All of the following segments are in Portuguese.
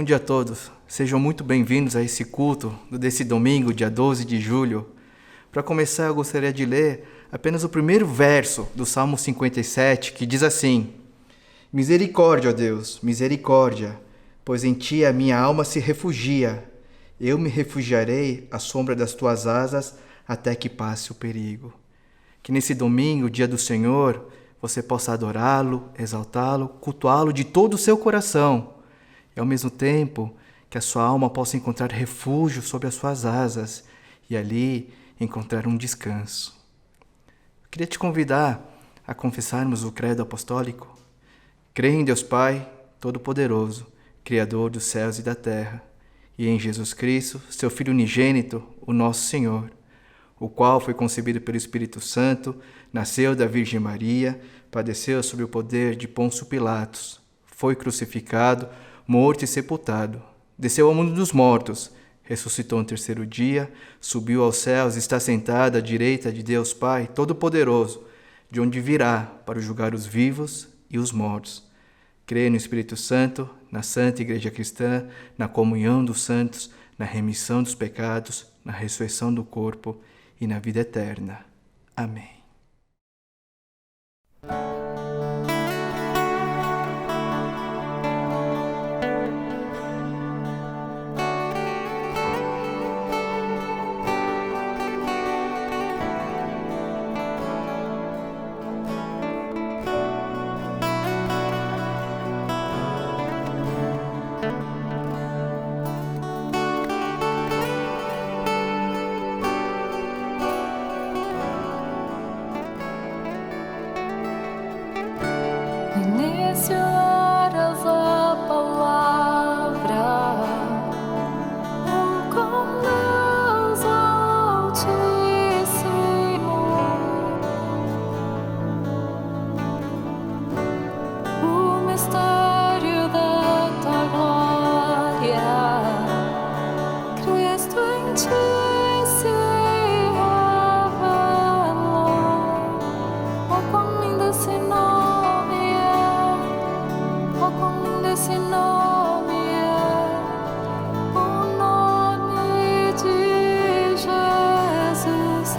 Bom dia a todos. Sejam muito bem-vindos a esse culto desse domingo, dia 12 de julho. Para começar, eu gostaria de ler apenas o primeiro verso do Salmo 57, que diz assim: Misericórdia, ó Deus, misericórdia, pois em ti a minha alma se refugia. Eu me refugiarei à sombra das tuas asas até que passe o perigo. Que nesse domingo, dia do Senhor, você possa adorá-lo, exaltá-lo, cultuá-lo de todo o seu coração. E ao mesmo tempo que a sua alma possa encontrar refúgio sob as suas asas e ali encontrar um descanso. Eu queria te convidar a confessarmos o credo apostólico. Creio em Deus Pai, Todo-Poderoso, Criador dos céus e da terra, e em Jesus Cristo, seu Filho unigênito, o nosso Senhor, o qual foi concebido pelo Espírito Santo, nasceu da Virgem Maria, padeceu sob o poder de Pôncio Pilatos, foi crucificado, morto e sepultado, desceu ao mundo dos mortos, ressuscitou no terceiro dia, subiu aos céus e está sentado à direita de Deus Pai Todo-Poderoso, de onde virá para julgar os vivos e os mortos. Creio no Espírito Santo, na Santa Igreja Cristã, na comunhão dos santos, na remissão dos pecados, na ressurreição do corpo e na vida eterna. Amém. Iniciarás a palavra, com Deus Altíssimo, o mistério da tua glória, Cristo em ti se revelou. Oh, quão lindo esse nome é! Oh, quão lindo esse nome é, o nome de Jesus,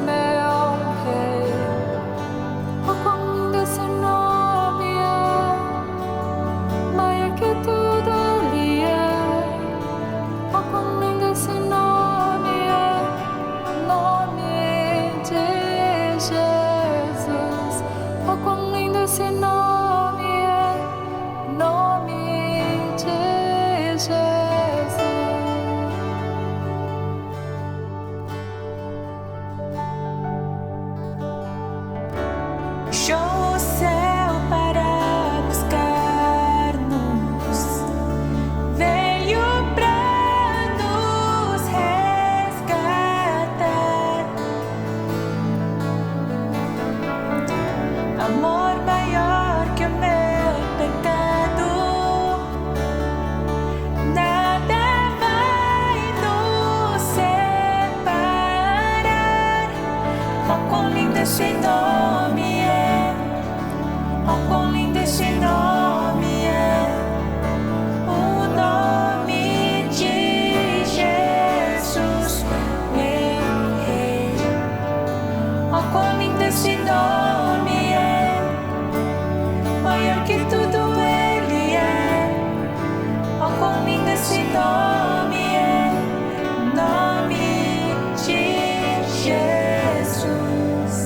meu Rei. Oh, quão lindo esse nome é, maior que tudo ele é. Oh, quão lindo esse nome é, o nome de Jesus. Oh, quão lindo esse nome é, nome de Jesus. Deixou o céu para buscar-nos, veio para nos resgatar. Amor maior que o meu pecado, nada vai nos separar. Oh, quão lindo esse nome é! Oh, quão lindo esse nome é! O nome de Jesus, meu Rei. Oh, quão lindo esse nome é! Maior que tudo ele é. Oh, quão lindo esse nome é, nome de Jesus.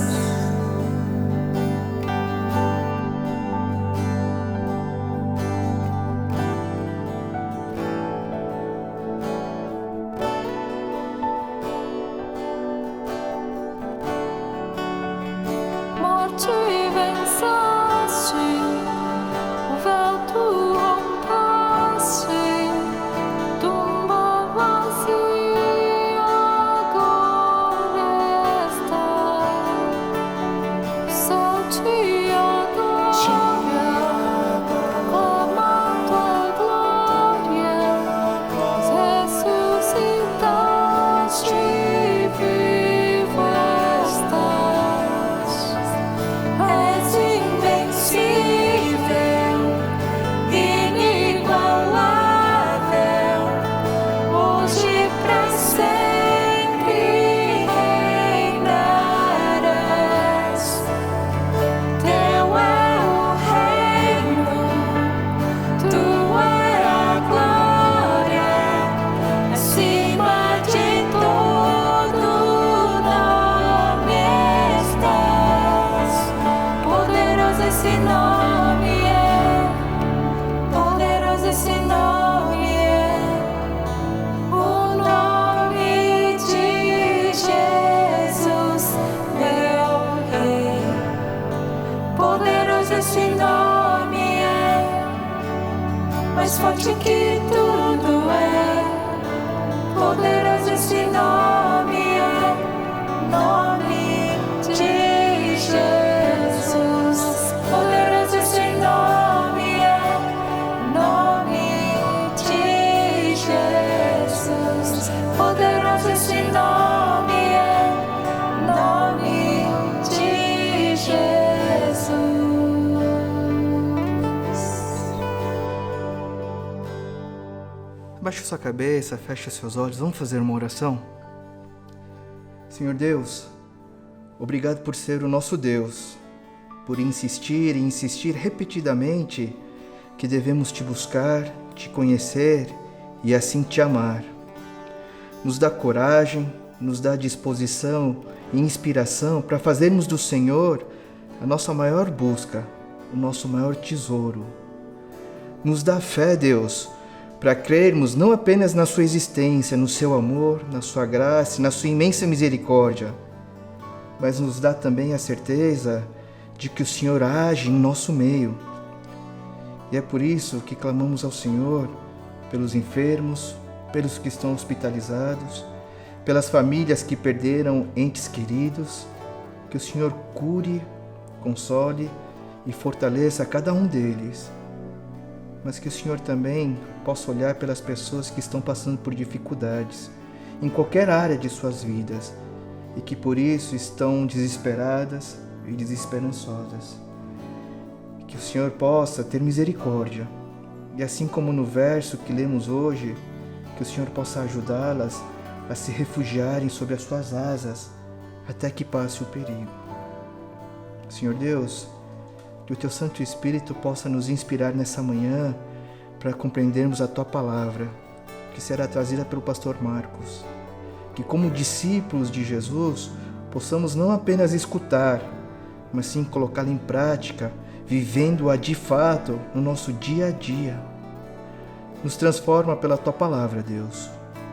desse nome é nome de Jesus. Baixe sua cabeça, feche seus olhos, vamos fazer uma oração? Senhor Deus, obrigado por ser o nosso Deus, por insistir e insistir repetidamente que devemos te buscar, te conhecer e assim te amar. Nos dá coragem, nos dá disposição e inspiração para fazermos do Senhor a nossa maior busca, o nosso maior tesouro. Nos dá fé, Deus, para crermos não apenas na sua existência, no seu amor, na sua graça, na sua imensa misericórdia, mas nos dá também a certeza de que o Senhor age em nosso meio. E é por isso que clamamos ao Senhor pelos enfermos, pelos que estão hospitalizados, pelas famílias que perderam entes queridos, que o Senhor cure, console e fortaleça cada um deles. Mas que o Senhor também possa olhar pelas pessoas que estão passando por dificuldades em qualquer área de suas vidas e que por isso estão desesperadas e desesperançosas. Que o Senhor possa ter misericórdia e assim como no verso que lemos hoje, que o Senhor possa ajudá-las a se refugiarem sob as suas asas até que passe o perigo. Senhor Deus, que o Teu Santo Espírito possa nos inspirar nessa manhã para compreendermos a Tua Palavra, que será trazida pelo pastor Marcos. Que como discípulos de Jesus, possamos não apenas escutar, mas sim colocá-la em prática, vivendo-a de fato no nosso dia a dia. Nos transforma pela Tua Palavra, Deus.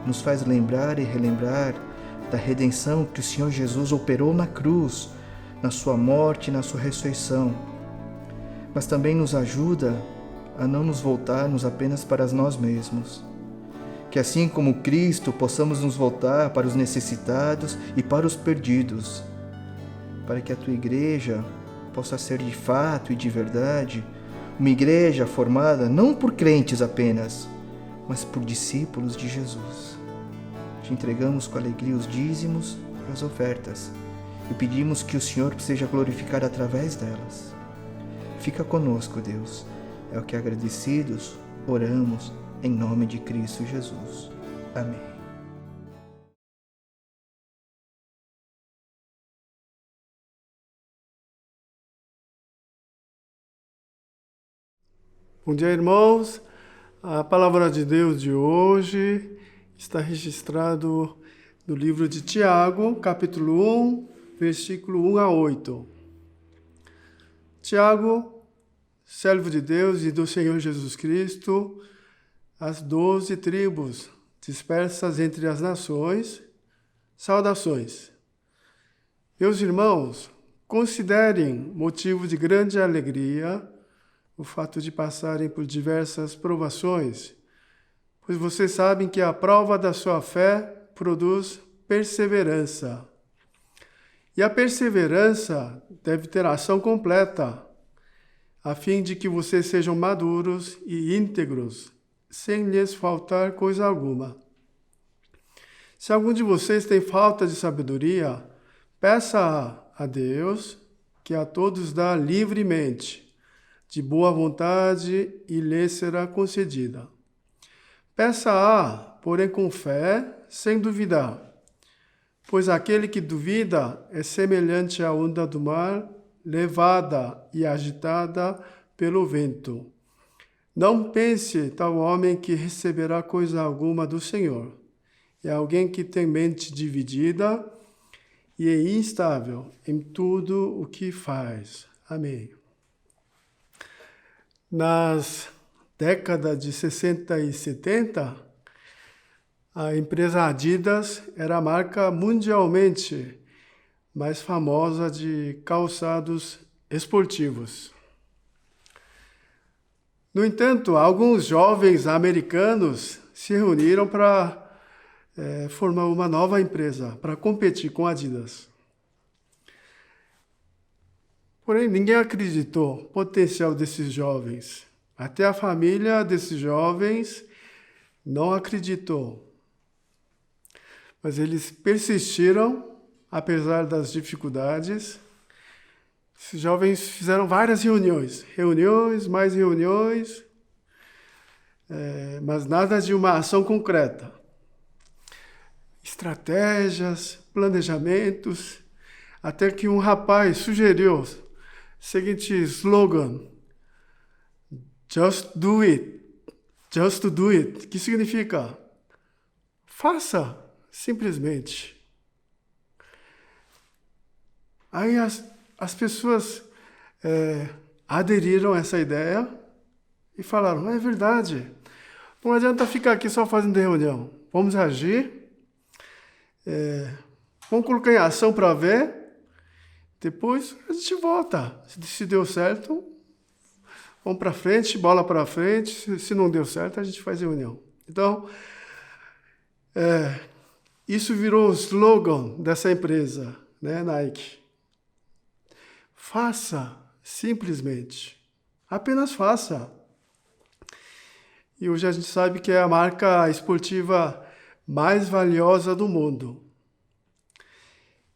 Nos faz lembrar e relembrar da redenção que o Senhor Jesus operou na cruz, na sua morte e na sua ressurreição. Mas também nos ajuda a não nos voltarmos apenas para nós mesmos. Que assim como Cristo, possamos nos voltar para os necessitados e para os perdidos, para que a Tua igreja possa ser de fato e de verdade uma igreja formada não por crentes apenas, mas por discípulos de Jesus. Te entregamos com alegria os dízimos e as ofertas e pedimos que o Senhor seja glorificado através delas. Fica conosco, Deus. É o que agradecidos oramos em nome de Cristo Jesus. Amém. Bom dia, irmãos. A palavra de Deus de hoje está registrado no livro de Tiago, capítulo 1, versículo 1 a 8. Tiago, servo de Deus e do Senhor Jesus Cristo, as 12 tribos dispersas entre as nações, saudações. Meus irmãos, considerem motivo de grande alegria o fato de passarem por diversas provações, pois vocês sabem que a prova da sua fé produz perseverança. E a perseverança deve ter ação completa, a fim de que vocês sejam maduros e íntegros, sem lhes faltar coisa alguma. Se algum de vocês tem falta de sabedoria, peça a Deus, que a todos dá livremente, de boa vontade, e lhe será concedida. Peça-a, porém com fé, sem duvidar, pois aquele que duvida é semelhante à onda do mar, levada e agitada pelo vento. Não pense tal homem que receberá coisa alguma do Senhor. É alguém que tem mente dividida e é instável em tudo o que faz. Amém. Nas décadas de 60 e 70, a empresa Adidas era a marca mundialmente mais famosa de calçados esportivos. No entanto, alguns jovens americanos se reuniram para formar uma nova empresa, para competir com a Adidas. Porém, ninguém acreditou no potencial desses jovens. Até a família desses jovens não acreditou. Mas eles persistiram, apesar das dificuldades. Esses jovens fizeram várias reuniões, mais reuniões, mas nada de uma ação concreta. Estratégias, planejamentos, até que um rapaz sugeriu o seguinte slogan: Just do it. Just do it. Que significa: faça, simplesmente. Aí as pessoas aderiram a essa ideia e falaram: é verdade, não adianta ficar aqui só fazendo reunião. Vamos agir, vamos colocar em ação para ver, depois a gente volta. Se deu certo, vamos para frente, bola para frente. Se não deu certo, a gente faz reunião. Então, isso virou o slogan dessa empresa, né, Nike. Faça, simplesmente. Apenas faça. E hoje a gente sabe que é a marca esportiva mais valiosa do mundo.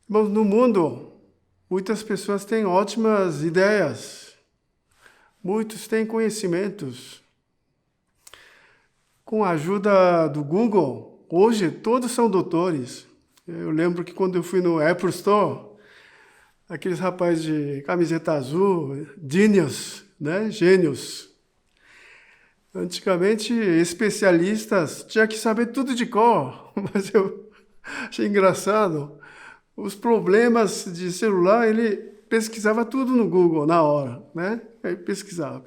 Mas no mundo, muitas pessoas têm ótimas ideias. Muitos têm conhecimentos. Com a ajuda do Google, hoje todos são doutores. Eu lembro que quando eu fui no Apple Store, aqueles rapazes de camiseta azul, genius, né? Gênios. Antigamente, especialistas tinham que saber tudo de cor, mas eu achei engraçado. Os problemas de celular, ele pesquisava tudo no Google na hora, né? Aí pesquisava.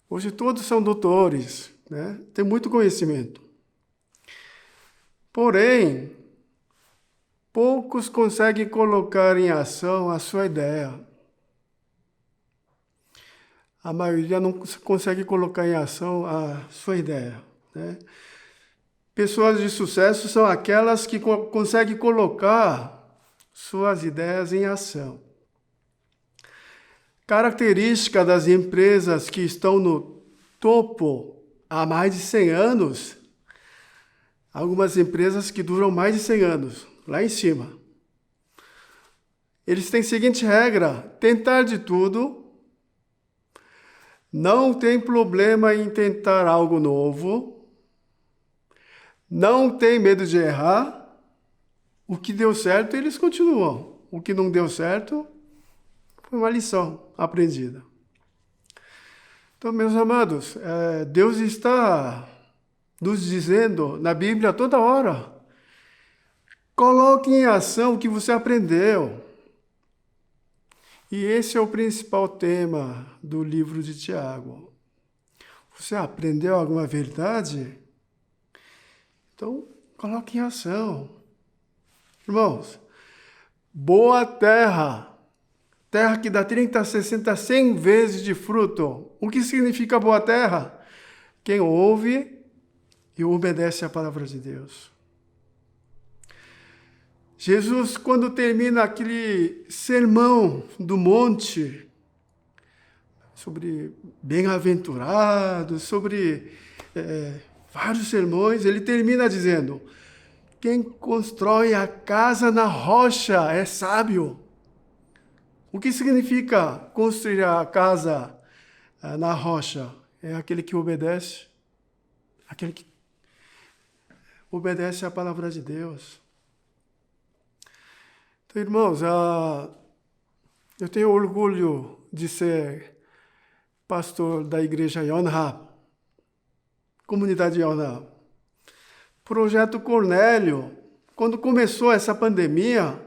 Hoje todos são doutores, né? Tem muito conhecimento. Porém, poucos conseguem colocar em ação a sua ideia. A maioria não consegue colocar em ação a sua ideia, né? Pessoas de sucesso são aquelas que conseguem colocar suas ideias em ação. Característica das empresas que estão no topo há mais de 100 anos, algumas empresas que duram mais de 100 anos, lá em cima. Eles têm a seguinte regra: tentar de tudo, não tem problema em tentar algo novo, não tem medo de errar. O que deu certo, eles continuam. O que não deu certo, foi uma lição aprendida. Então, meus amados, Deus está nos dizendo na Bíblia toda hora: coloque em ação o que você aprendeu. E esse é o principal tema do livro de Tiago. Você aprendeu alguma verdade? Então, coloque em ação. Irmãos, boa terra, terra que dá 30, 60, 100 vezes de fruto. O que significa boa terra? Quem ouve e obedece à palavra de Deus. Jesus, quando termina aquele sermão do monte, sobre bem-aventurados, sobre vários sermões, ele termina dizendo: quem constrói a casa na rocha é sábio. O que significa construir a casa na rocha? É aquele que obedece, aquele que obedece à palavra de Deus. Então, irmãos, eu tenho orgulho de ser pastor da igreja Yonhap, comunidade Yonhap. Projeto Cornélio, quando começou essa pandemia,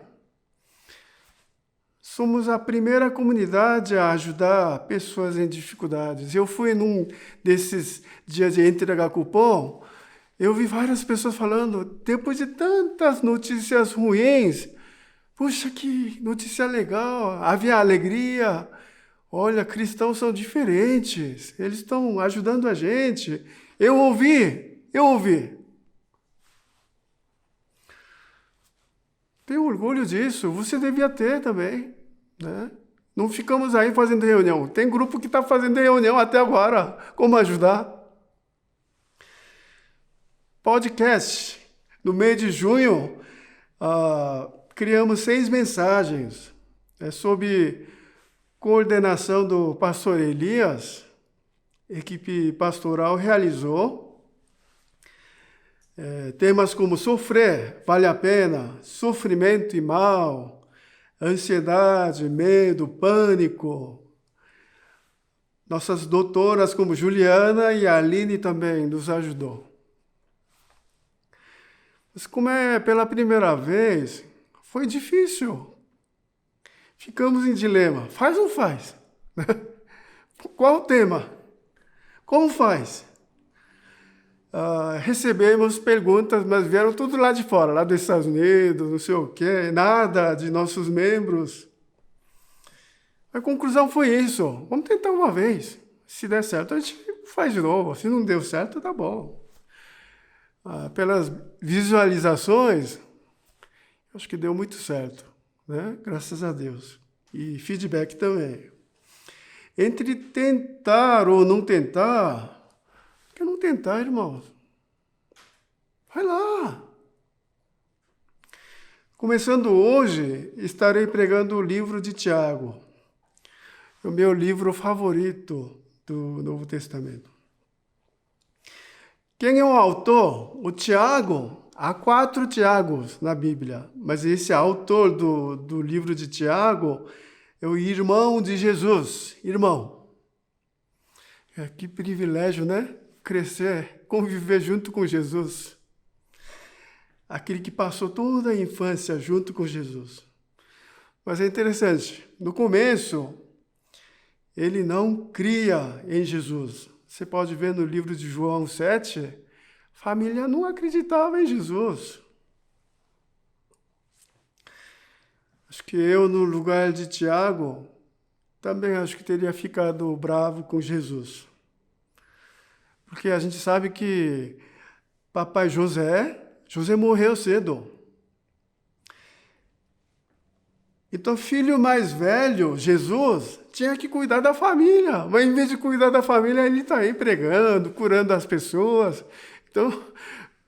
somos a primeira comunidade a ajudar pessoas em dificuldades. Eu fui num desses dias de entregar cupom, eu vi várias pessoas falando, depois de tantas notícias ruins, puxa, que notícia legal, havia alegria. Olha, cristãos são diferentes, eles estão ajudando a gente. Eu ouvi. Tenho orgulho disso, você devia ter também, né? Não ficamos aí fazendo reunião. Tem grupo que está fazendo reunião até agora. Como ajudar? Podcast. No mês de junho, criamos 6 mensagens. Sob coordenação do pastor Elias, a equipe pastoral realizou temas como sofrer, vale a pena, sofrimento e mal, ansiedade, medo, pânico. Nossas doutoras como Juliana e a Aline também nos ajudou. Mas como é pela primeira vez, foi difícil. Ficamos em dilema. Faz ou não faz? Qual o tema? Como faz? Recebemos perguntas, mas vieram tudo lá de fora, lá dos Estados Unidos, não sei o quê, nada de nossos membros. A conclusão foi isso. Vamos tentar uma vez. Se der certo, a gente faz de novo. Se não deu certo, tá bom. Pelas visualizações, acho que deu muito certo, né? Graças a Deus. E feedback também. Entre tentar ou não tentar, por que não tentar, irmãos? Vai lá. Começando hoje, estarei pregando o livro de Tiago, o meu livro favorito do Novo Testamento. Quem é o autor? O Tiago. Há 4 Tiagos na Bíblia, mas esse autor do livro de Tiago é o irmão de Jesus, irmão. Que privilégio, né? Crescer, conviver junto com Jesus. Aquele que passou toda a infância junto com Jesus. Mas é interessante, no começo, ele não cria em Jesus. Você pode ver no livro de João 7, a família não acreditava em Jesus. Acho que eu, no lugar de Tiago, também acho que teria ficado bravo com Jesus. Porque a gente sabe que papai José morreu cedo. Então, filho mais velho, Jesus, tinha que cuidar da família. Mas, em vez de cuidar da família, ele está aí pregando, curando as pessoas. Então,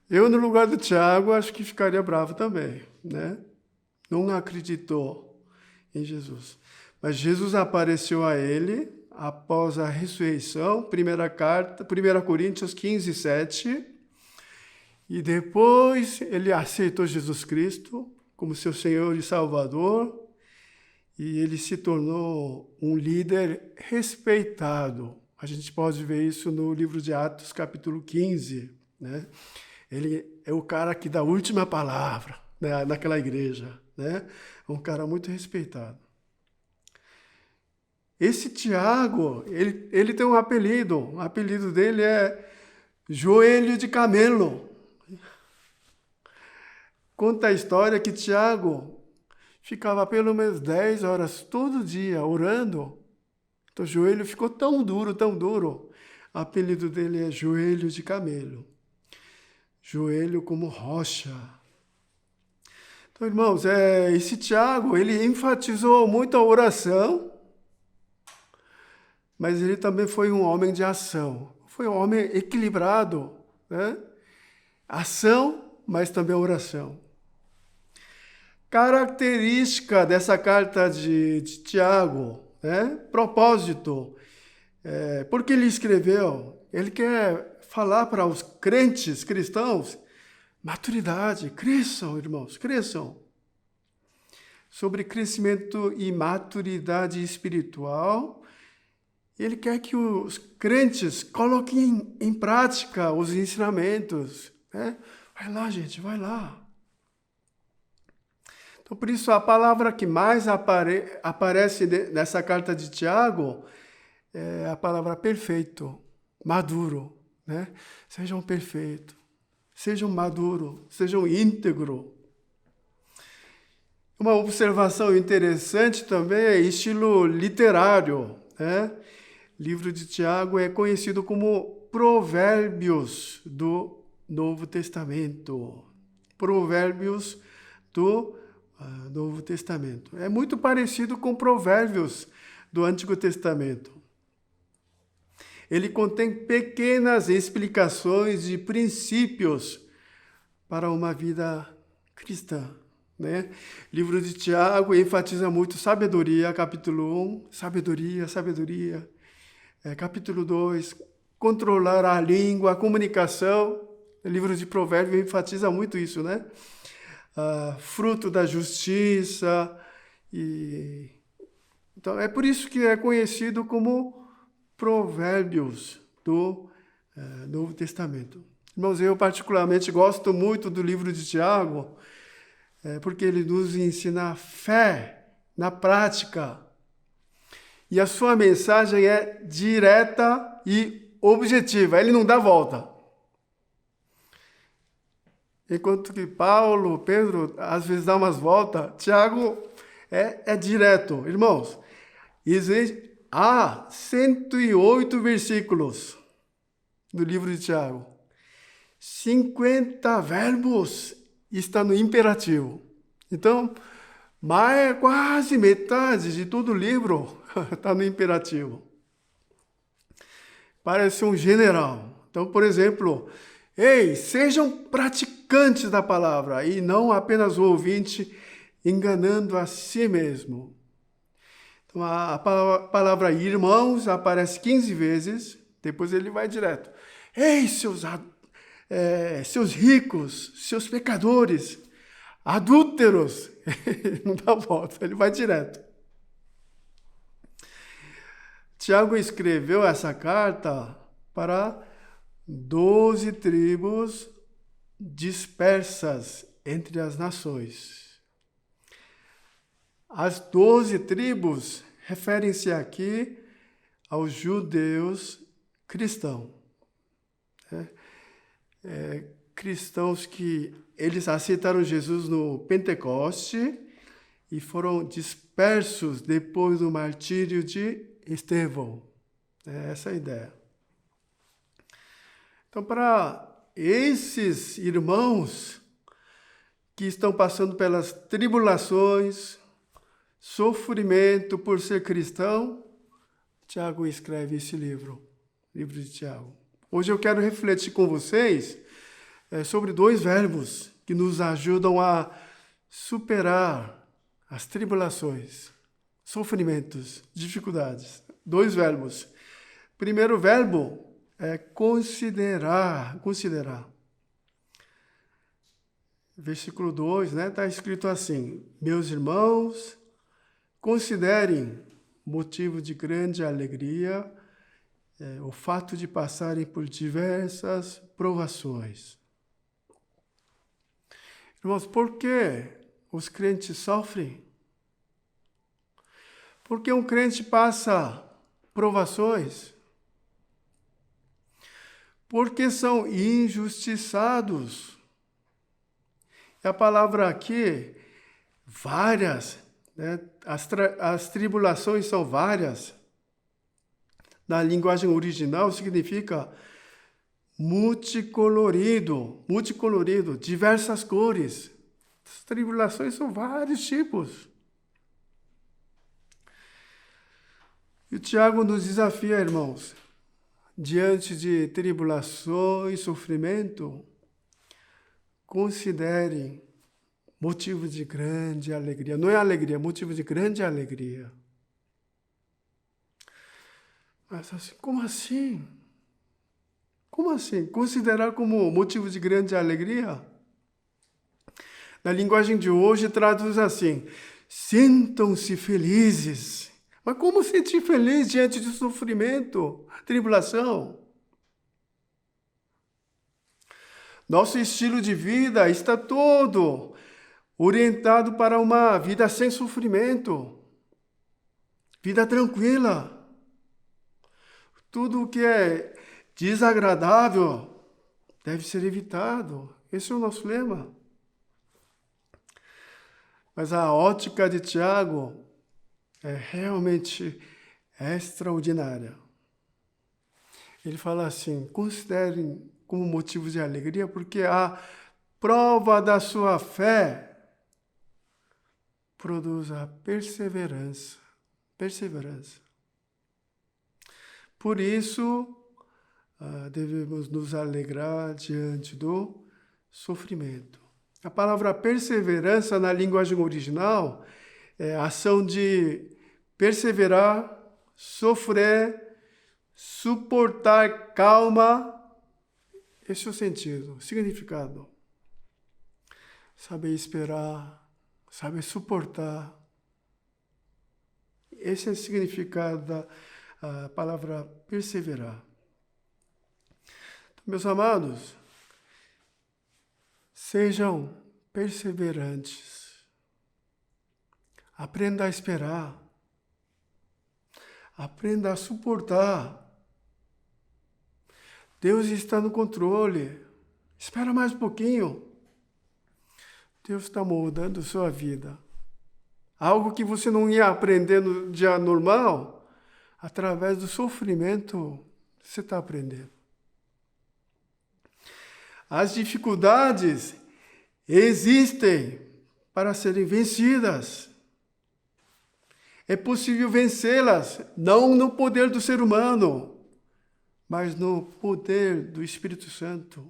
eu, no lugar do Tiago, acho que ficaria bravo também, né? Não acreditou em Jesus. Mas Jesus apareceu a ele após a ressurreição, 1 Coríntios 15, 7. E depois ele aceitou Jesus Cristo como seu Senhor e Salvador. E ele se tornou um líder respeitado. A gente pode ver isso no livro de Atos, capítulo 15. Né? Ele é o cara que dá a última palavra, né, naquela igreja. Né? Um cara muito respeitado. Esse Tiago, ele tem um apelido. O apelido dele é Joelho de Camelo. Conta a história que Tiago ficava pelo menos 10 horas todo dia orando. Então o joelho ficou tão duro, tão duro. O apelido dele é Joelho de Camelo. Joelho como rocha. Então, irmãos, esse Tiago, ele enfatizou muito a oração, mas ele também foi um homem de ação. Foi um homem equilibrado, né? Ação, mas também oração. Característica dessa carta de Tiago, né? Propósito. Por que ele escreveu? Ele quer falar para os crentes cristãos, maturidade, cresçam, irmãos, cresçam. Sobre crescimento e maturidade espiritual, ele quer que os crentes coloquem em prática os ensinamentos. Né? Vai lá, gente, vai lá. Então, por isso, a palavra que mais aparece nessa carta de Tiago é a palavra perfeito, maduro. Né? Sejam perfeitos, sejam maduros, sejam íntegros. Uma observação interessante também é estilo literário. Né? O livro de Tiago é conhecido como Provérbios do Novo Testamento. Provérbios do Novo Testamento. É muito parecido com Provérbios do Antigo Testamento. Ele contém pequenas explicações de princípios para uma vida cristã, né? Livro de Tiago enfatiza muito sabedoria, capítulo 1, sabedoria. Capítulo 2, controlar a língua, a comunicação. O livro de Provérbios enfatiza muito isso, né? Fruto da justiça. Então, é por isso que é conhecido como Provérbios do Novo Testamento. Irmãos, eu particularmente gosto muito do livro de Tiago, porque ele nos ensina fé na prática. E a sua mensagem é direta e objetiva, ele não dá volta. Enquanto que Paulo, Pedro, às vezes dá umas voltas, Tiago é direto. Irmãos, há 108 versículos do livro de Tiago. 50 verbos está no imperativo. Então, quase metade de todo o livro está no imperativo. Parece um general. Então, por exemplo, sejam praticantes da palavra e não apenas o ouvinte, enganando a si mesmo. Então, a palavra irmãos aparece 15 vezes, depois ele vai direto. Seus ricos, seus pecadores, adúlteros. Não dá volta, ele vai direto. Tiago escreveu essa carta para 12 tribos dispersas entre as nações. As 12 tribos referem-se aqui aos judeus cristãos. Cristãos que eles aceitaram Jesus no Pentecoste e foram dispersos depois do martírio de Estevão. Essa é a ideia. Então, para esses irmãos que estão passando pelas tribulações, sofrimento por ser cristão, Tiago escreve esse livro de Tiago. Hoje eu quero refletir com vocês sobre 2 verbos que nos ajudam a superar as tribulações, sofrimentos, dificuldades. 2 verbos. Primeiro verbo é considerar. Versículo 2, está escrito assim: meus irmãos, considerem motivo de grande alegria o fato de passarem por diversas provações. Irmãos, por que os crentes sofrem? Por que um crente passa provações? Porque são injustiçados. E a palavra aqui, várias, as tribulações são várias. Na linguagem original significa multicolorido, diversas cores. As tribulações são vários tipos. E o Tiago nos desafia, irmãos, diante de tribulações, sofrimento, considere motivo de grande alegria. Não é alegria, motivo de grande alegria. Mas assim, como assim? Como assim? Considerar como motivo de grande alegria? Na linguagem de hoje traduz assim: sintam-se felizes. Mas como sentir feliz diante de sofrimento, tribulação? Nosso estilo de vida está todo orientado para uma vida sem sofrimento, vida tranquila. Tudo o que é desagradável deve ser evitado. Esse é o nosso lema. Mas a ótica de Tiago é realmente extraordinária. Ele fala assim: considerem como motivo de alegria, porque a prova da sua fé produz a perseverança. Por isso, devemos nos alegrar diante do sofrimento. A palavra perseverança na linguagem original é a ação de perseverar, sofrer, suportar, calma. Esse é o sentido, o significado. Saber esperar, saber suportar. Esse é o significado da palavra perseverar. Então, meus amados, sejam perseverantes. Aprenda a esperar. Aprenda a suportar. Deus está no controle. Espera mais um pouquinho. Deus está moldando sua vida. Algo que você não ia aprender no dia normal, através do sofrimento, você está aprendendo. As dificuldades existem para serem vencidas. É possível vencê-las, não no poder do ser humano, mas no poder do Espírito Santo.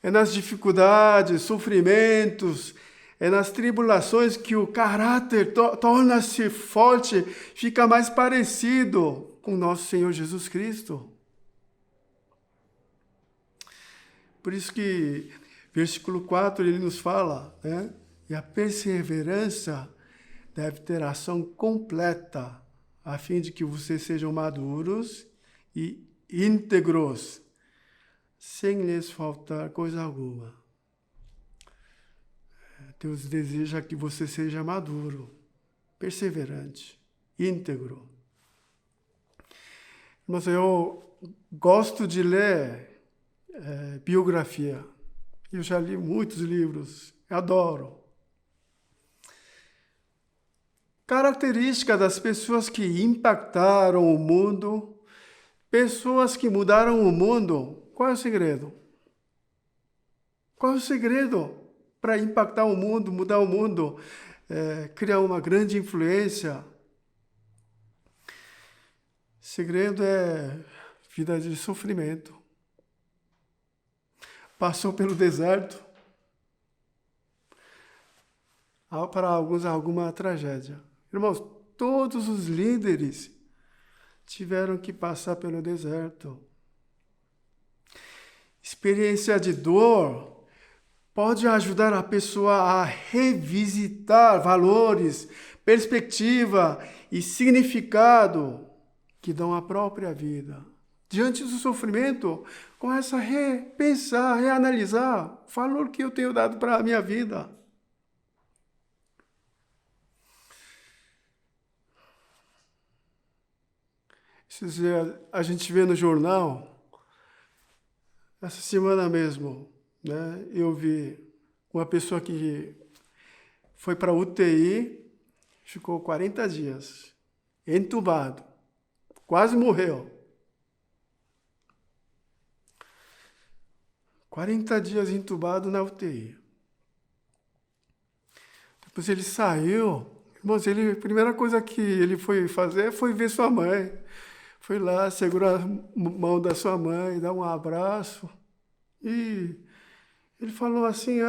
É nas dificuldades, sofrimentos, é nas tribulações que o caráter torna-se forte, fica mais parecido com nosso Senhor Jesus Cristo. Por isso que, versículo 4, ele nos fala, né? E a perseverança deve ter ação completa, a fim de que vocês sejam maduros e íntegros, sem lhes faltar coisa alguma. Deus deseja que você seja maduro, perseverante, íntegro. Mas eu gosto de ler biografia. Eu já li muitos livros, eu adoro. Característica das pessoas que impactaram o mundo, pessoas que mudaram o mundo. Qual é o segredo? Qual é o segredo para impactar o mundo, mudar o mundo, criar uma grande influência? O segredo é vida de sofrimento. Passou pelo deserto. Para alguns, alguma tragédia. Irmãos, todos os líderes tiveram que passar pelo deserto. Experiência de dor pode ajudar a pessoa a revisitar valores, perspectiva e significado que dão à própria vida. Diante do sofrimento, começa a repensar, reanalisar o valor que eu tenho dado para a minha vida. A gente vê no jornal, essa semana mesmo, né, eu vi uma pessoa que foi para UTI, ficou 40 dias, entubado, quase morreu. 40 dias entubado na UTI. Depois ele saiu, irmãos, a primeira coisa que ele foi fazer foi ver sua mãe. Foi lá, segurar a mão da sua mãe, dar um abraço. E ele falou assim,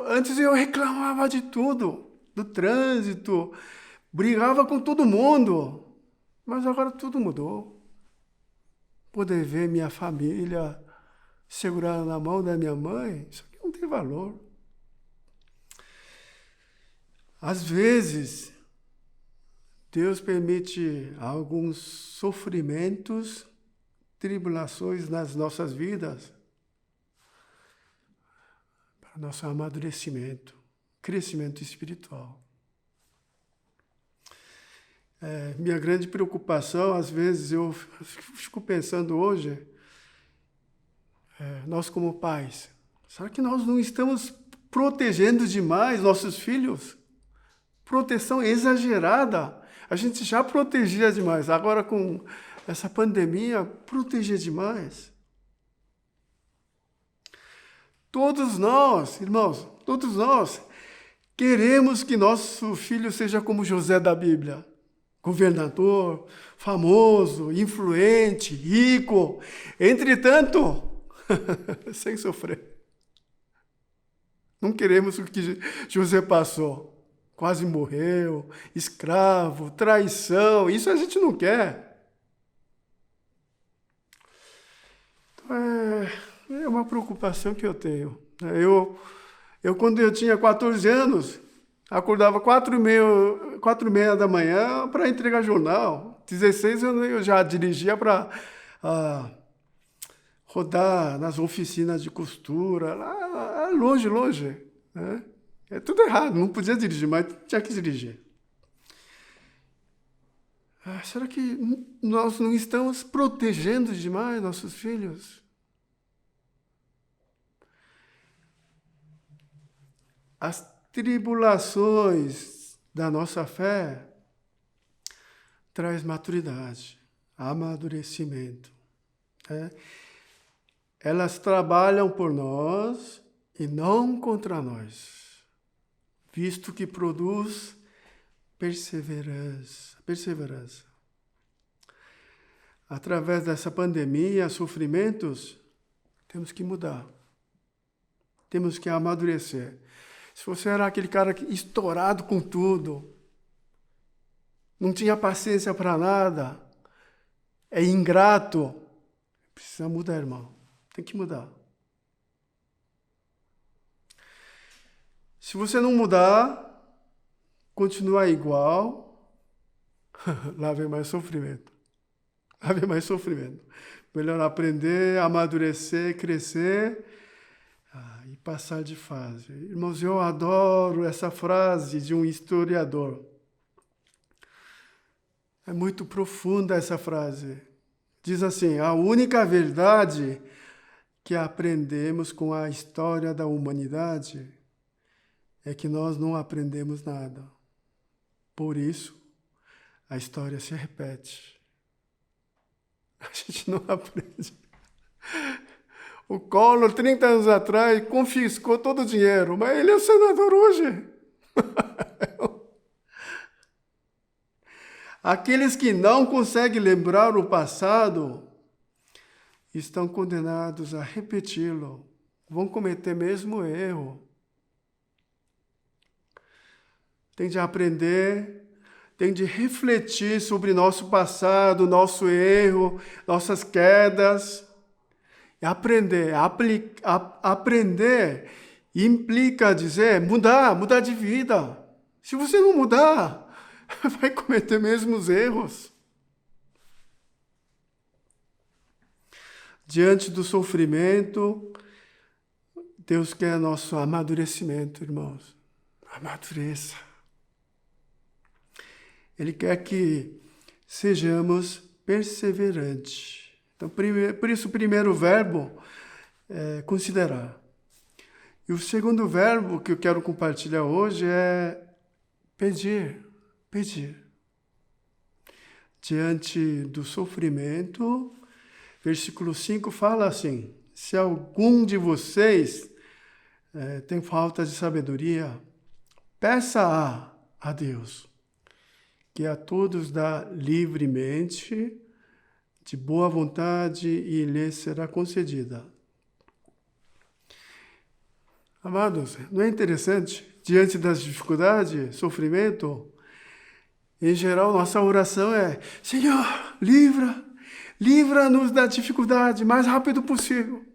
antes eu reclamava de tudo, do trânsito, brigava com todo mundo, mas agora tudo mudou. Poder ver minha família segurar na mão da minha mãe, isso aqui não tem valor. Às vezes, Deus permite alguns sofrimentos, tribulações nas nossas vidas, para nosso amadurecimento, crescimento espiritual. Minha grande preocupação, às vezes eu fico pensando hoje, nós como pais, será que nós não estamos protegendo demais nossos filhos? Proteção exagerada. A gente já protegia demais, agora com essa pandemia, proteger demais. Todos nós, irmãos, todos nós queremos que nosso filho seja como José da Bíblia. Governador, famoso, influente, rico. Entretanto, sem sofrer. Não queremos o que José passou. Quase morreu, escravo, traição. Isso a gente não quer. Então, é uma preocupação que eu tenho. Eu quando eu tinha 14 anos, acordava 4h30 da manhã para entregar jornal. 16 anos eu já dirigia para rodar nas oficinas de costura, lá longe, né? É tudo errado, não podia dirigir, mas tinha que dirigir. Será que nós não estamos protegendo demais nossos filhos? As tribulações da nossa fé traz maturidade, amadurecimento. Né? Elas trabalham por nós e não contra nós, visto que produz perseverança. Através dessa pandemia, sofrimentos, temos que mudar. Temos que amadurecer. Se você era aquele cara estourado com tudo, não tinha paciência para nada, é ingrato, precisa mudar, irmão. Tem que mudar. Se você não mudar, continuar igual, lá vem mais sofrimento. Melhor aprender, amadurecer, crescer e passar de fase. Irmãos, eu adoro essa frase de um historiador. É muito profunda essa frase. Diz assim: a única verdade que aprendemos com a história da humanidade é que nós não aprendemos nada. Por isso, a história se repete. A gente não aprende. O Collor, 30 anos atrás, confiscou todo o dinheiro, mas ele é o senador hoje. Aqueles que não conseguem lembrar o passado estão condenados a repeti-lo. Vão cometer mesmo erro. Tem de aprender, tem de refletir sobre nosso passado, nosso erro, nossas quedas. E aprender. Aprender implica dizer mudar de vida. Se você não mudar, vai cometer mesmo os erros. Diante do sofrimento, Deus quer nosso amadurecimento, irmãos. Amadureça. Ele quer que sejamos perseverantes. Então, por isso, o primeiro verbo é considerar. E o segundo verbo que eu quero compartilhar hoje é pedir. Diante do sofrimento, versículo 5 fala assim: se algum de vocês tem falta de sabedoria, peça a Deus, que a todos dá livremente, de boa vontade, e lhe será concedida. Amados, não é interessante? Diante das dificuldades, sofrimento, em geral, nossa oração é: Senhor, livra-nos da dificuldade o mais rápido possível.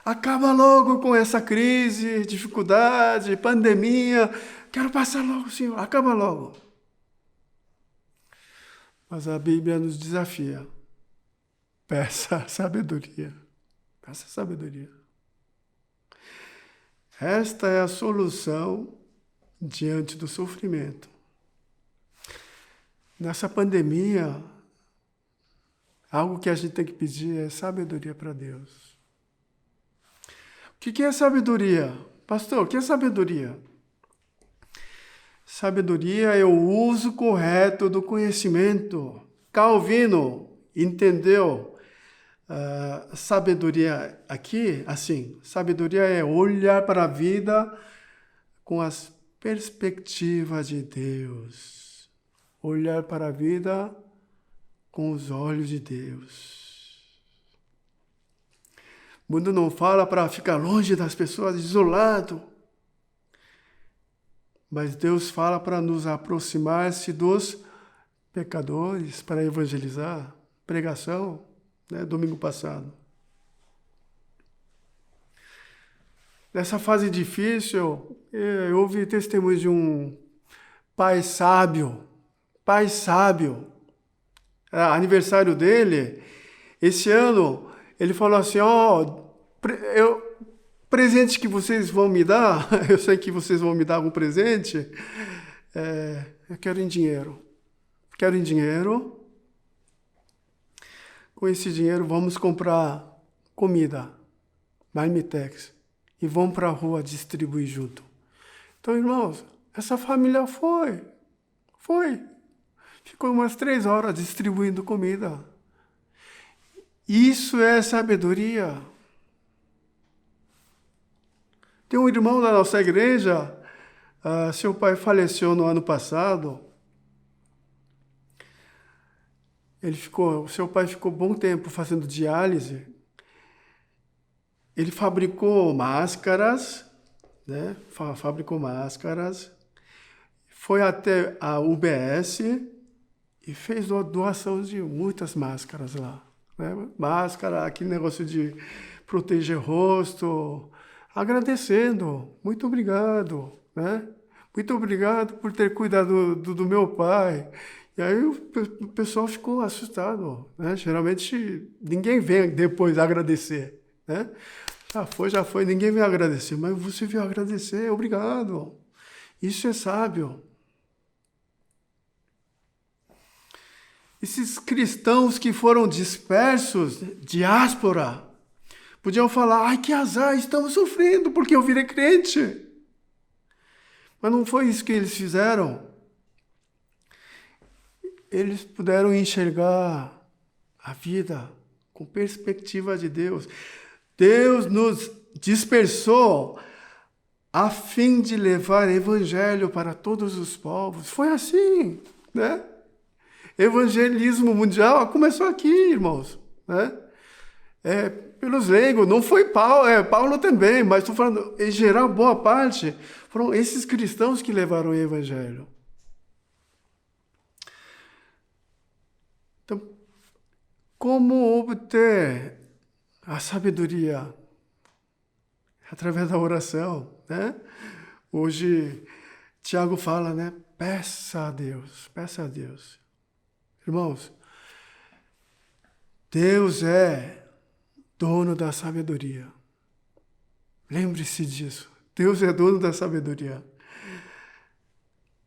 Acaba logo com essa crise, dificuldade, pandemia. Quero passar logo, Senhor, acaba logo. Mas a Bíblia nos desafia. Peça sabedoria. Peça sabedoria. Esta é a solução diante do sofrimento. Nessa pandemia, algo que a gente tem que pedir é sabedoria para Deus. O que é sabedoria? Pastor, o que é sabedoria? Sabedoria é o uso correto do conhecimento. Calvino entendeu sabedoria aqui assim: sabedoria é olhar para a vida com as perspectivas de Deus. Olhar para a vida com os olhos de Deus. O mundo não fala para ficar longe das pessoas, isolado. Mas Deus fala para nos aproximar-se dos pecadores, para evangelizar. Pregação, né, domingo passado. Nessa fase difícil, eu ouvi testemunho de um pai sábio. Aniversário dele, esse ano, ele falou assim, presente que vocês vão me dar, eu sei que vocês vão me dar algum presente, eu quero em dinheiro. Com esse dinheiro vamos comprar comida, marmitex, e vamos para a rua distribuir junto. Então, irmãos, essa família foi. Ficou umas 3 horas distribuindo comida. Isso é sabedoria. Tem um irmão da nossa igreja, seu pai faleceu no ano passado. Seu pai ficou bom tempo fazendo diálise. Ele fabricou máscaras, né? Foi até a UBS e fez doação de muitas máscaras lá, né? Máscara, aquele negócio de proteger rosto, agradecendo, muito obrigado, né? Muito obrigado por ter cuidado do meu pai. E aí o pessoal ficou assustado, né? Geralmente ninguém vem depois agradecer, né? Já foi, ninguém veio agradecer, mas você veio agradecer, obrigado. Isso é sábio. Esses cristãos que foram dispersos, diáspora, podiam falar, ai que azar, estamos sofrendo porque eu virei crente. Mas não foi isso que eles fizeram. Eles puderam enxergar a vida com perspectiva de Deus. Deus nos dispersou a fim de levar evangelho para todos os povos. Foi assim, né? Evangelismo mundial começou aqui, irmãos, né? Pelos leigos, não foi Paulo, Paulo também, mas estou falando, em geral, boa parte, foram esses cristãos que levaram o evangelho. Então, como obter a sabedoria? Através da oração, né? Hoje, Tiago fala, né? Peça a Deus. Irmãos, Deus é dono da sabedoria. Lembre-se disso. Deus é dono da sabedoria.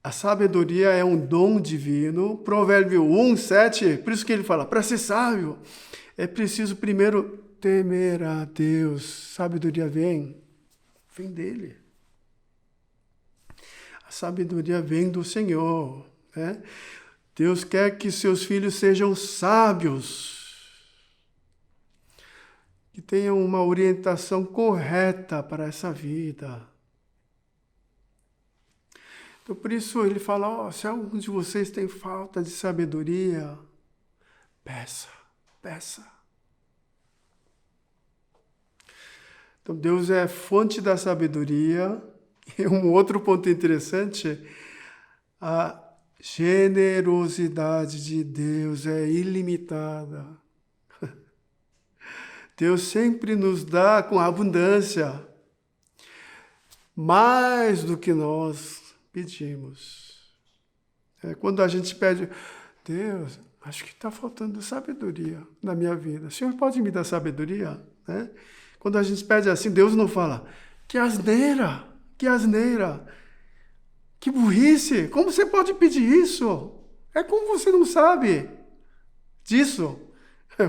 A sabedoria é um dom divino. Provérbio 1:7, por isso que ele fala, para ser sábio, é preciso primeiro temer a Deus. Sabedoria vem dele. A sabedoria vem do Senhor, né? Deus quer que seus filhos sejam sábios, que tenham uma orientação correta para essa vida. Então, por isso ele fala, se algum de vocês tem falta de sabedoria, peça. Então, Deus é fonte da sabedoria. E um outro ponto interessante, a generosidade de Deus é ilimitada. Deus sempre nos dá com abundância, mais do que nós pedimos. Quando a gente pede, Deus, acho que está faltando sabedoria na minha vida. O Senhor pode me dar sabedoria? Né? Quando a gente pede assim, Deus não fala, que asneira, que burrice, como você pode pedir isso? É como você não sabe disso.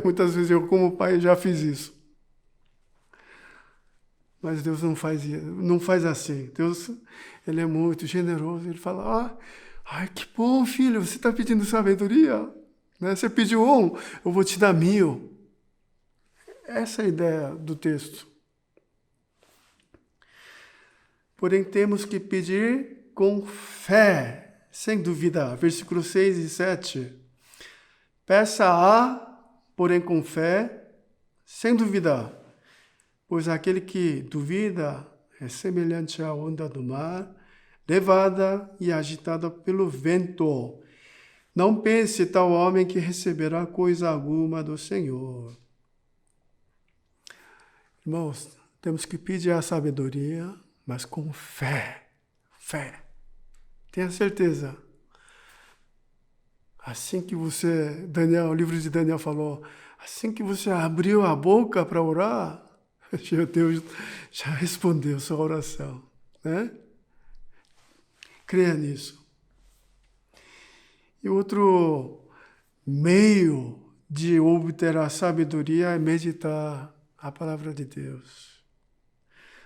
Muitas vezes eu, como pai, já fiz isso. Mas Deus não faz assim. Deus, ele é muito generoso. Ele fala, que bom, filho, você está pedindo sabedoria? Né? Você pediu 1, eu vou te dar 1000. Essa é a ideia do texto. Porém, temos que pedir com fé, sem dúvida. Versículos 6 e 7. Peça porém com fé, sem duvidar. pois aquele que duvida é semelhante à onda do mar, levada e agitada pelo vento. Não pense tal homem que receberá coisa alguma do Senhor. Irmãos, temos que pedir a sabedoria, mas com fé. Fé. Tenha certeza. Assim que você, o livro de Daniel falou, assim que você abriu a boca para orar, Deus já respondeu sua oração, né? Creia nisso. E outro meio de obter a sabedoria é meditar a palavra de Deus.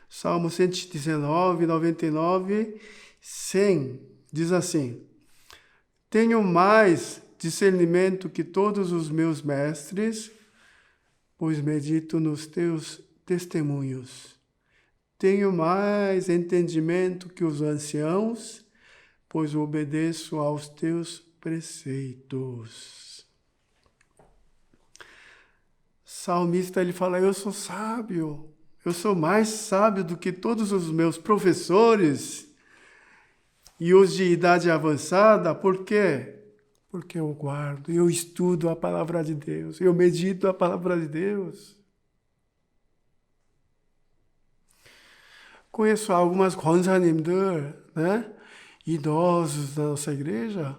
Salmo 119, 99, 100 diz assim: tenho mais discernimento que todos os meus mestres, pois medito nos teus testemunhos. Tenho mais entendimento que os anciãos, pois obedeço aos teus preceitos. Salmista, ele fala, eu sou sábio, eu sou mais sábio do que todos os meus professores e os de idade avançada. Por quê? Porque eu guardo, eu estudo a palavra de Deus, eu medito a palavra de Deus. Conheço algumas 권사님들, né? Idosos da nossa igreja.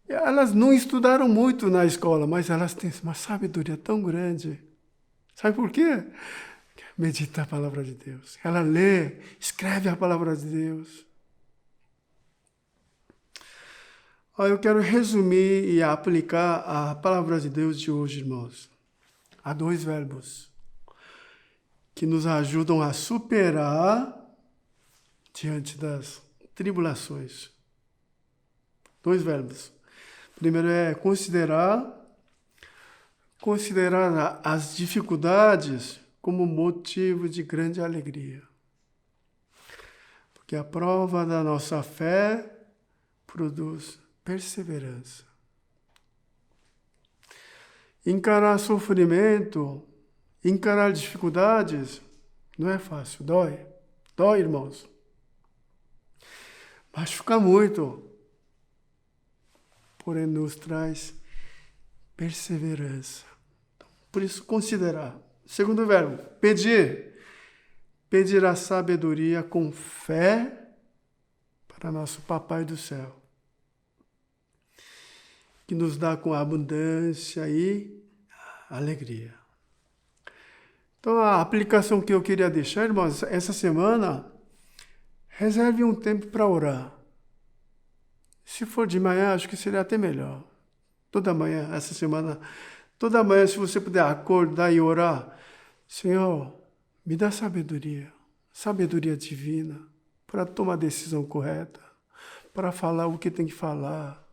Elas não estudaram muito na escola, mas elas têm uma sabedoria tão grande. Sabe por quê? Medita a palavra de Deus. Ela lê, escreve a palavra de Deus. Eu quero resumir e aplicar a palavra de Deus de hoje, irmãos. Há 2 verbos que nos ajudam a superar diante das tribulações. 2 verbos. Primeiro é considerar as dificuldades como motivo de grande alegria. Porque a prova da nossa fé produz perseverança. Encarar sofrimento, encarar dificuldades, não é fácil, dói. Dói, irmãos. Machuca muito. Porém, nos traz perseverança. Por isso, considerar. Segundo verbo, pedir. Pedir a sabedoria com fé para nosso Papai do céu, que nos dá com abundância e alegria. Então, a aplicação que eu queria deixar, irmãos, essa semana, reserve um tempo para orar. Se for de manhã, acho que seria até melhor. Toda manhã, essa semana, toda manhã, se você puder acordar e orar, Senhor, me dá sabedoria divina, para tomar a decisão correta, para falar o que tem que falar,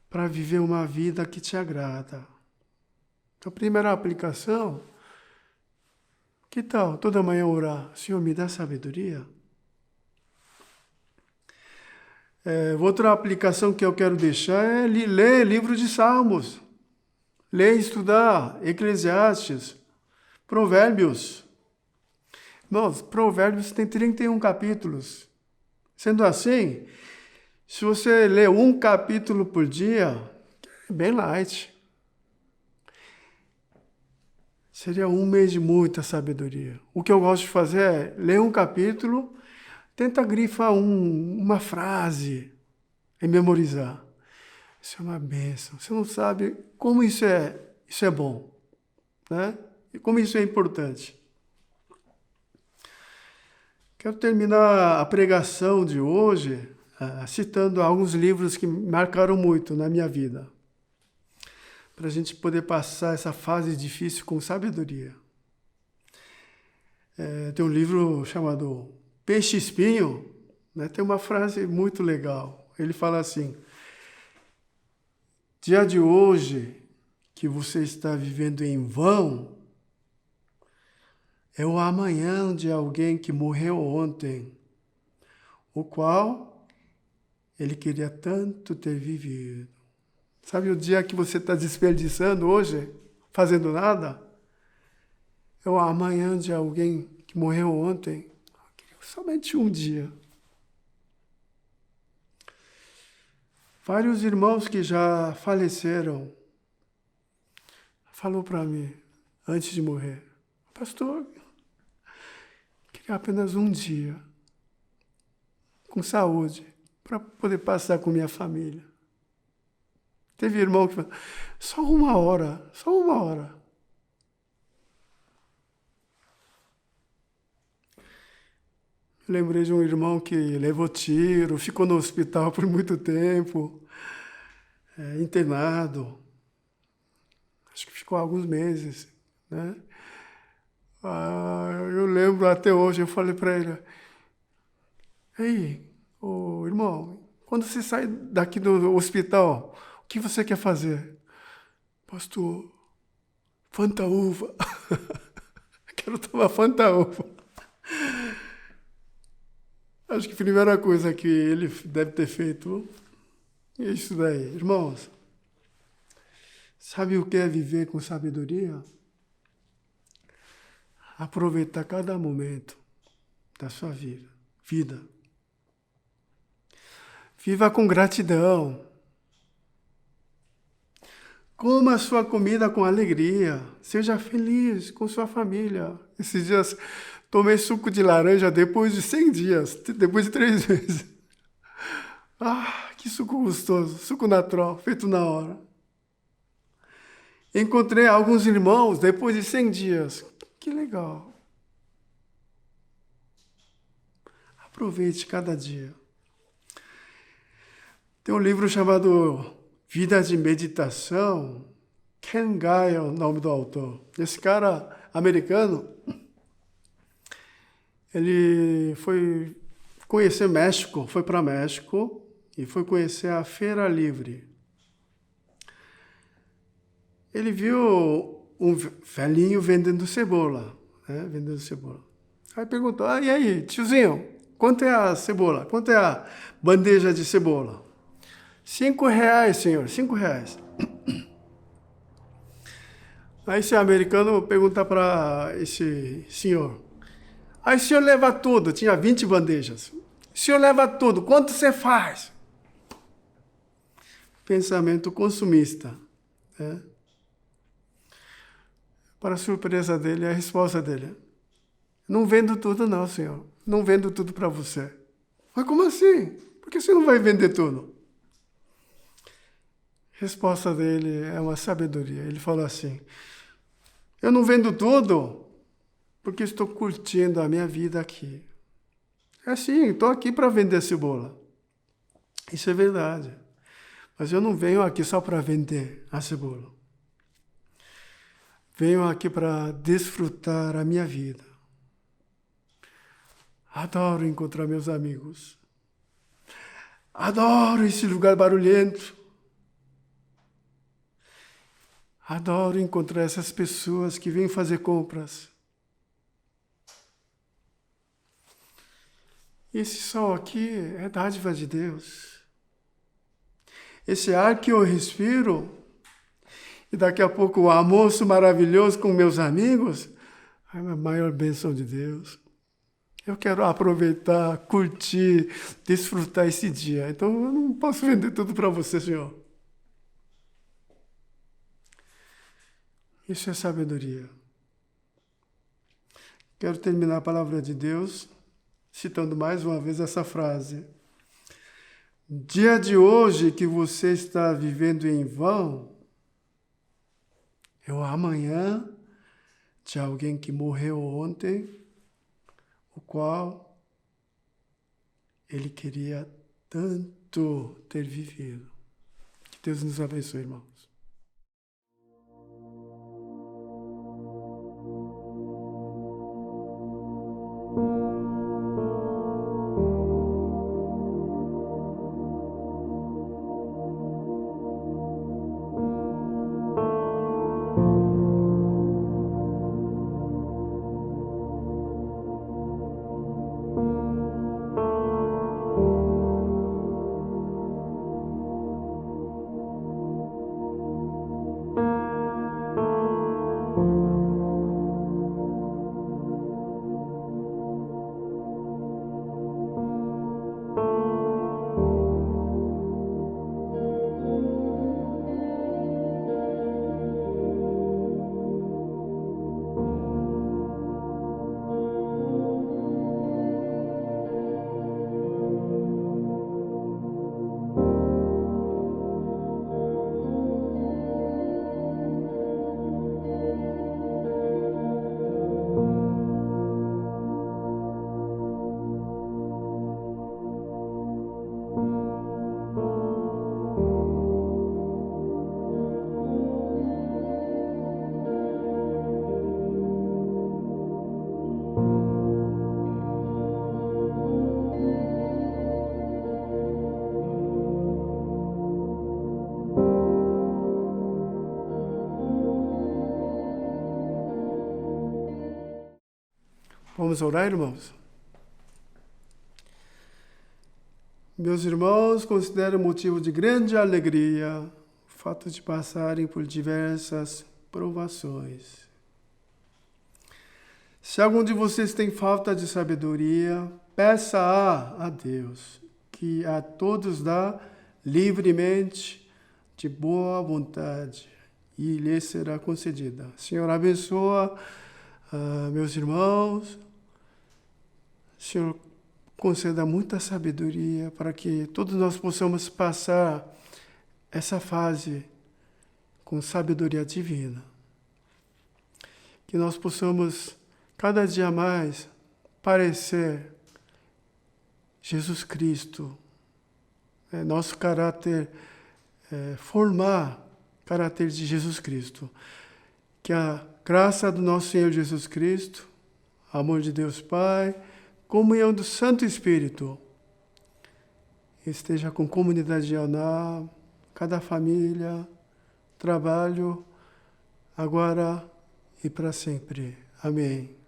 para viver uma vida que te agrada. Então, a primeira aplicação, que tal toda manhã orar? Senhor, me dá sabedoria? Outra aplicação que eu quero deixar é ler livro de Salmos. Ler e estudar Eclesiastes, Provérbios. Irmãos, Provérbios tem 31 capítulos. Sendo assim, se você ler um capítulo por dia, é bem light. Seria um mês de muita sabedoria. O que eu gosto de fazer é ler um capítulo, tenta grifar uma frase e memorizar. Isso é uma bênção. Você não sabe como isso é bom, né? E como isso é importante. Quero terminar a pregação de hoje citando alguns livros que me marcaram muito na minha vida, para a gente poder passar essa fase difícil com sabedoria. Tem um livro chamado Peixe Espinho, né? Tem uma frase muito legal. Ele fala assim: dia de hoje que você está vivendo em vão é o amanhã de alguém que morreu ontem, o qual ele queria tanto ter vivido. Sabe o dia que você está desperdiçando hoje? fazendo nada. Eu amanhã de alguém que morreu ontem, eu queria somente um dia. Vários irmãos que já faleceram falou para mim, antes de morrer, pastor, queria apenas um dia, com saúde, para poder passar com minha família. Teve irmão que falou, só uma hora. Lembrei de um irmão que levou tiro, ficou no hospital por muito tempo, internado. Acho que ficou alguns meses, né? Eu lembro até hoje, eu falei para ele, ei, ô irmão, quando você sai daqui do hospital, o que você quer fazer? Pastor, Fantaúva. Quero tomar Fantaúva. Acho que a primeira coisa que ele deve ter feito é isso daí. Irmãos, sabe o que é viver com sabedoria? Aproveitar cada momento da sua vida. Viva com gratidão. Coma a sua comida com alegria. Seja feliz com sua família. Esses dias tomei suco de laranja depois de 100 dias, depois de 3 meses. Que suco gostoso, suco natural, feito na hora. Encontrei alguns irmãos depois de 100 dias. Que legal. Aproveite cada dia. Tem um livro chamado Vida de Meditação. Ken Guy é o nome do autor. Esse cara americano, ele foi conhecer México, foi para México e foi conhecer a Feira Livre. Ele viu um velhinho vendendo cebola, né? Vendendo cebola. Aí perguntou, e aí, tiozinho, quanto é a cebola? Quanto é a bandeja de cebola? R$5, senhor, R$5. Aí esse americano pergunta para esse senhor, aí o senhor leva tudo, tinha 20 bandejas. O senhor leva tudo, quanto você faz? Pensamento consumista, né? Para a surpresa dele, a resposta dele, não vendo tudo não, senhor. Não vendo tudo para você. Mas como assim? Por que você não vai vender tudo? A resposta dele é uma sabedoria. Ele falou assim, eu não vendo tudo porque estou curtindo a minha vida aqui. É assim, estou aqui para vender cebola. Isso é verdade. Mas eu não venho aqui só para vender a cebola. Venho aqui para desfrutar a minha vida. Adoro encontrar meus amigos. Adoro esse lugar barulhento. Adoro encontrar essas pessoas que vêm fazer compras. Esse sol aqui é dádiva de Deus. Esse ar que eu respiro, e daqui a pouco o almoço maravilhoso com meus amigos, é a maior bênção de Deus. Eu quero aproveitar, curtir, desfrutar esse dia. Então eu não posso vender tudo para você, Senhor. Isso é sabedoria. Quero terminar a palavra de Deus citando mais uma vez essa frase. Dia de hoje que você está vivendo em vão, é o amanhã de alguém que morreu ontem, o qual ele queria tanto ter vivido. Que Deus nos abençoe, irmãos. Vamos orar, irmãos? Meus irmãos, considero motivo de grande alegria o fato de passarem por diversas provações. Se algum de vocês tem falta de sabedoria, peça-a a Deus, que a todos dá livremente, de boa vontade, e lhe será concedida. Senhor, abençoa meus irmãos. Senhor, conceda muita sabedoria para que todos nós possamos passar essa fase com sabedoria divina. Que nós possamos cada dia mais parecer Jesus Cristo, nosso caráter, formar o caráter de Jesus Cristo. Que a graça do nosso Senhor Jesus Cristo, amor de Deus Pai, comunhão do Santo Espírito, esteja com a comunidade de Yauná, cada família, trabalho, agora e para sempre. Amém.